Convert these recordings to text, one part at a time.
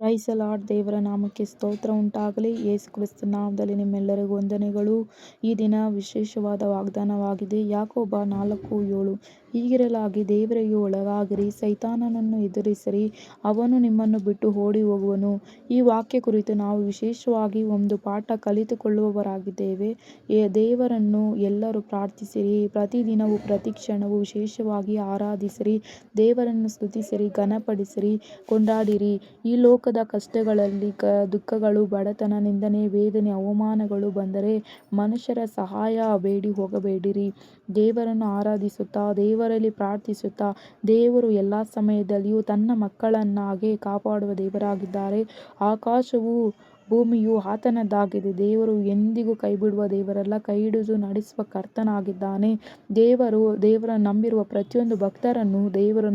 Price lord. ದೇವರ ನಾಮಕ್ಕೆ ಸ್ತೋತ್ರ ಉಂಟಾಗಲಿ. ಯೇಸು ಕ್ರಿಸ್ತ ನಾಮದಲ್ಲಿ ನಿಮ್ಮೆಲ್ಲರಿಗೂ ವಂದನೆಗಳು. ಈ ದಿನ ವಿಶೇಷವಾದ ವಾಗ್ದಾನವಾಗಿದೆ. ಯಾಕೋಬ 4:7. ಹೀಗಿರಲಾಗಿ ದೇವರಿಗೆ ಒಳಗಾಗಿರಿ, ಸೈತಾನನನ್ನು ಎದುರಿಸಿರಿ, ಅವನು ನಿಮ್ಮನ್ನು ಬಿಟ್ಟು ಓಡಿ ಹೋಗುವನು. ಈ ವಾಕ್ಯ ಕುರಿತು ನಾವು ವಿಶೇಷವಾಗಿ ಒಂದು ಪಾಠ ಕಲಿತುಕೊಳ್ಳುವವರಾಗಿದ್ದೇವೆ. ದೇವರನ್ನು ಎಲ್ಲರೂ ಪ್ರಾರ್ಥಿಸಿರಿ, ಪ್ರತಿದಿನವೂ ಪ್ರತಿ ಕ್ಷಣವೂ ವಿಶೇಷವಾಗಿ ಆರಾಧಿಸಿರಿ, ದೇವರನ್ನು ಸ್ತುತಿಸಿರಿ, ಘನಪಡಿಸಿರಿ, ಕೊಂಡಾಡಿರಿ. ಈ ಲೋಕದ ಕಷ್ಟಗಳಲ್ಲಿ ದುಃಖಗಳು, ಬಡತನ, ನಿಂದನೆ, ವೇದನೆ, ಅವಮಾನಗಳು ಬಂದರೆ ಮನುಷ್ಯರ ಸಹಾಯ ಬೇಡಿ ಹೋಗಬೇಡಿರಿ. ದೇವರನ್ನು ಆರಾಧಿಸುತ್ತಾ, ದೇವರಲ್ಲಿ ಪ್ರಾರ್ಥಿಸುತ್ತಾ, ದೇವರು ಎಲ್ಲ ಸಮಯದಲ್ಲಿಯೂ ತನ್ನ ಮಕ್ಕಳನ್ನಾಗೆ ಕಾಪಾಡುವ ದೇವರಾಗಿದ್ದಾರೆ. ಆಕಾಶವೂ ಭೂಮಿಯು ಆತನದ್ದಾಗಿದೆ. ದೇವರು ಎಂದಿಗೂ ಕೈಬಿಡುವ ದೇವರಲ್ಲ, ಕೈ ಹಿಡಿದು ನಡೆಸುವ ಕರ್ತನಾಗಿದ್ದಾನೆ. ದೇವರನ್ನು ನಂಬಿರುವ ಪ್ರತಿಯೊಂದು ಭಕ್ತರನ್ನು ದೇವರು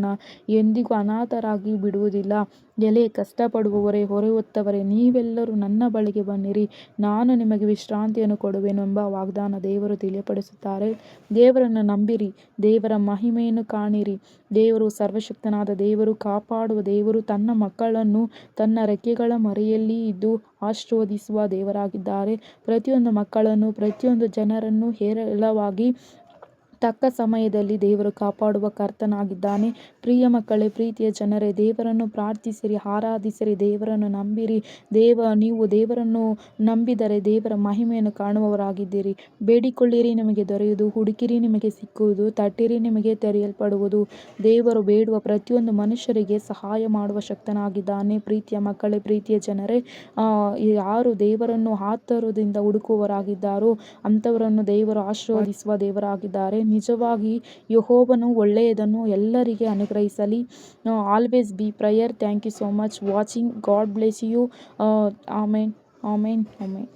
ಎಂದಿಗೂ ಅನಾಥರಾಗಿ ಬಿಡುವುದಿಲ್ಲ. ಎಲೆ ಕಷ್ಟಪಡುವವರೇ, ಹೊರೆ ಹೊತ್ತವರೇ, ನೀವೆಲ್ಲರೂ ನನ್ನ ಬಳಿಗೆ ಬನ್ನಿರಿ, ನಾನು ನಿಮಗೆ ವಿಶ್ರಾಂತಿಯನ್ನು ಕೊಡುವೆನು ಎಂಬ ವಾಗ್ದಾನ ದೇವರು ತಿಳಿಯಪಡಿಸುತ್ತಾರೆ. ದೇವರನ್ನು ನಂಬಿರಿ, ದೇವರ ಮಹಿಮೆಯನ್ನು ಕಾಣಿರಿ. ದೇವರು ಸರ್ವಶಕ್ತನಾದ ದೇವರು, ಕಾಪಾಡುವ ದೇವರು, ತನ್ನ ಮಕ್ಕಳನ್ನು ತನ್ನ ರೆಕ್ಕೆಗಳ ಮರೆಯಲ್ಲಿ ಇದ್ದು ಆಶೀರ್ವದಿಸುವ ದೇವರಾಗಿದ್ದಾರೆ. ಪ್ರತಿಯೊಂದು ಮಕ್ಕಳನ್ನು, ಪ್ರತಿಯೊಂದು ಜನರನ್ನು ಹೇರಳವಾಗಿ ತಕ್ಕ ಸಮಯದಲ್ಲಿ ದೇವರು ಕಾಪಾಡುವ ಕರ್ತನಾಗಿದ್ದಾನೆ. ಪ್ರಿಯ ಮಕ್ಕಳೇ, ಪ್ರೀತಿಯ ಜನರೇ, ದೇವರನ್ನು ಪ್ರಾರ್ಥಿಸಿರಿ, ಆರಾಧಿಸಿರಿ, ದೇವರನ್ನು ನಂಬಿರಿ. ನೀವು ದೇವರನ್ನು ನಂಬಿದರೆ ದೇವರ ಮಹಿಮೆಯನ್ನು ಕಾಣುವವರಾಗಿದ್ದೀರಿ. ಬೇಡಿಕೊಳ್ಳಿರಿ, ನಿಮಗೆ ದೊರೆಯುವುದು, ಹುಡುಕಿರಿ, ನಿಮಗೆ ಸಿಕ್ಕುವುದು, ತಟ್ಟಿರಿ, ನಿಮಗೆ ತೆರೆಯಲ್ಪಡುವುದು. ದೇವರು ಬೇಡುವ ಪ್ರತಿಯೊಂದು ಮನುಷ್ಯರಿಗೆ ಸಹಾಯ ಮಾಡುವ ಶಕ್ತನಾಗಿದ್ದಾನೆ. ಪ್ರೀತಿಯ ಮಕ್ಕಳೇ, ಪ್ರೀತಿಯ ಜನರೇ, ಯಾರು ದೇವರನ್ನು ಆತುರದಿಂದ ಹುಡುಕುವವರಾಗಿದ್ದಾರೋ ಅಂಥವರನ್ನು ದೇವರು ಆಶೀರ್ವದಿಸುವ ದೇವರಾಗಿದ್ದಾರೆ. ನಿಜವಾಗಿ ಯೆಹೋವನು ಒಳ್ಳೆಯದನ್ನು ಎಲ್ಲರಿಗೆ ಅನುಗ್ರಹಿಸಲಿ. Always be prayer. Thank you so much watching. God bless you. Amen, amen, amen.